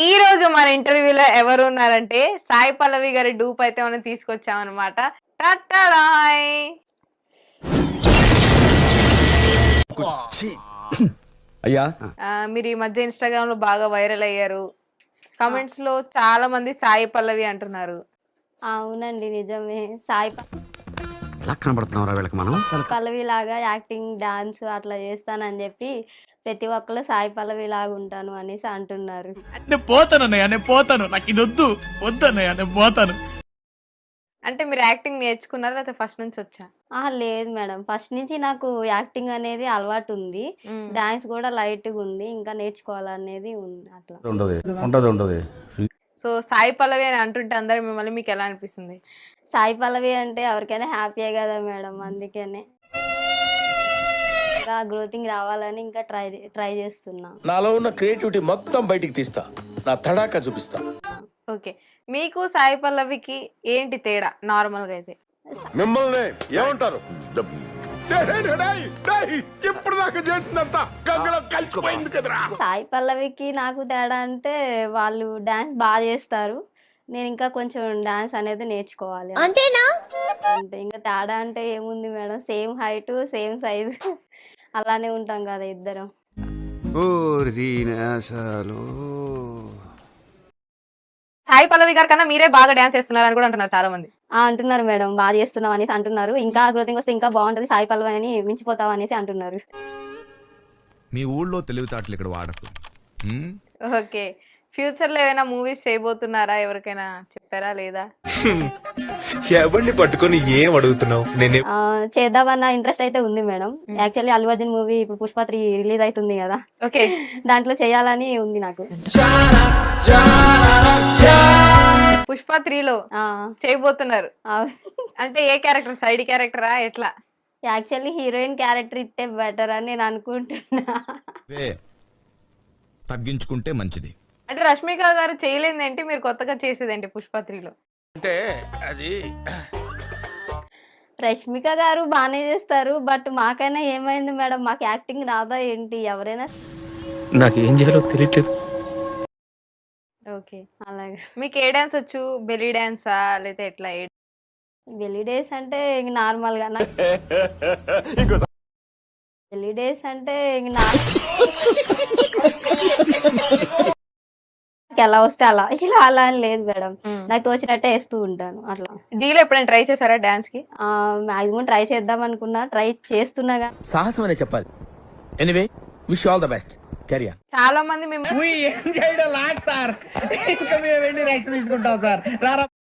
ఈ రోజు మన ఇంటర్వ్యూలో ఎవరు ఉన్నారంటే సాయి పల్లవి గారి డూప్ అయితే మనం తీసుకొచ్చామన్నమాట. టట్టడాయ్. అయ్యా మీరు ఈ మధ్య ఇన్స్టాగ్రామ్ లో బాగా వైరల్ అయ్యారు. కమెంట్స్ లో చాలా మంది సాయి పల్లవి అంటున్నారు. అవునండి నిజమే. సాయి వీళ్ళకి మనం పల్లవి లాగా యాక్టింగ్ డాన్స్ అట్లా చేస్తానని చెప్పి ప్రతి ఒక్కరు సాయి పల్లవి లాగా ఉంటాను అనేసి అంటున్నారు. నేను పోతాను నాకు ఇది వద్దన్నయ్య నేను పోతాను. అంటే మీరు యాక్టింగ్ నేర్చుకున్నారా లేకపోతే ఫస్ట్ నుంచి వచ్చా? లేదు మేడం, ఫస్ట్ నుంచి నాకు యాక్టింగ్ అనేది అలవాటు ఉంది. డాన్స్ కూడా లైట్ గా ఉంది, ఇంకా నేర్చుకోవాలనేది ఉంది. అట్లా ఉండదు. సో సాయి పల్లవి అని అంటుంటే అందరు మిమ్మల్ని మీకు ఎలా అనిపిస్తుంది? సాయి పల్లవి అంటే ఎవరికైనా హ్యాపీయే కదా మేడం, అందుకనే ఇంకా గ్రోతింగ్ రావాలని ఇంకా ట్రై చేస్తున్నా. నాలో ఉన్న క్రియేటివిటీ మొత్తం బయటికి తీస్తా, నా తడాకా చూపిస్తా. ఓకే, మీకు సాయి పల్లవికి ఏంటి తేడా నార్మల్ గా అయితే? మిమ్మల్ని ఏమంటారు? ఇప్పుడు దాకా చేసినంత గంగలో కలిసిపోయింది కదరా. సాయి పల్లవికి నాకు తేడా అంటే వాళ్ళు డాన్స్ బాగా చేస్తారు, నేను ఇంకా కొంచెం డాన్స్ అనేది నేర్చుకోవాలి అంతేనా. అంతే, ఇంకా తేడా అంటే ఏముంది madam, same height same size అలానే ఉంటాం కదా ఇద్దరం. సాయి పల్లవి గారి కన్నా మీరే బాగా డాన్స్ చేస్తున్నారని కూడా అంటున్నారు చాలా మంది. అంటున్నారు మేడం, బాగా చేస్తున్నాం అనేసి అంటున్నారు. ఇంకా గ్రోతింగ్ వస్తే ఇంకా బాగుంటది, సాయి పల్లవి అని మించిపోతాం అనేసి అంటున్నారు. మీ ఊళ్ళో తెలివితేటలు ఇక్కడ వాడకు. ఓకే, ఫ్యూచర్ లో ఏమైనా మూవీస్ చేయబోతున్నారా? ఎవరికైనా చెప్పారా లేదా? ఎవరిని పట్టుకొని ఏం అడుగుతున్నావు? నేను చేద్దామన్న ఇంట్రెస్ట్ అయితే ఉంది madam. Actually Allu Arjun movie ఇప్పుడు పుష్ప 3 రిలీజ్ అవుతుంది కదా, ఓకే, దాంట్లో చేయాలని ఉంది నాకు. పుష్ప 3లో చేయబోతున్నారు అంటే ఏ క్యారెక్టర్? సైడ్ క్యారెక్టరా ఎట్లా? యాక్చువల్లీ హీరోయిన్ క్యారెక్టర్ ఇస్తే బెటర్ అని నేను అనుకుంటున్నా. తగ్గించుకుంటే మంచిది. అంటే రష్మిక గారు చేయలేదేంటి, మీరు కొత్తగా చేసేదేంటి పుష్ప 3లో? అంటే అది రష్మిక గారు బాగానే చేస్తారు, బట్ మాకైనా ఏమైంది మేడం, మాకు యాక్టింగ్ రాదా ఏంటి? ఎవరైనా నాకు ఏం చేయాలో తెలియట్లేదు. ఓకే, అలాగే. మీకు ఏ డాన్స్ వచ్చు? బెల్లీ డాన్సా లేదా ఎట్లా? బెల్లీ డేస్ అంటే ఇంక నార్మల్ గా బెల్లీ డేస్ అంటే ఇంక ఎలా వస్తే అలా, ఇలా అలా అని లేదు మేడం, నాకు తోచినట్టే వేస్తూ ఉంటాను అట్లా. డీలో ఎప్పుడైనా ట్రై చేశారా డాన్స్ కి? మాక్సిమం ట్రై చేద్దాం అనుకున్నా, ట్రై చేస్తున్నా. సాహసం అనే చెప్పాలి. Anyway, wish all the best. Career. చాలా మంది మేము ఏం చేయడం లాట్ సార్, ఇంకా మేము వెళ్ళి రియాక్షన్ తీసుకుంటాం సార్.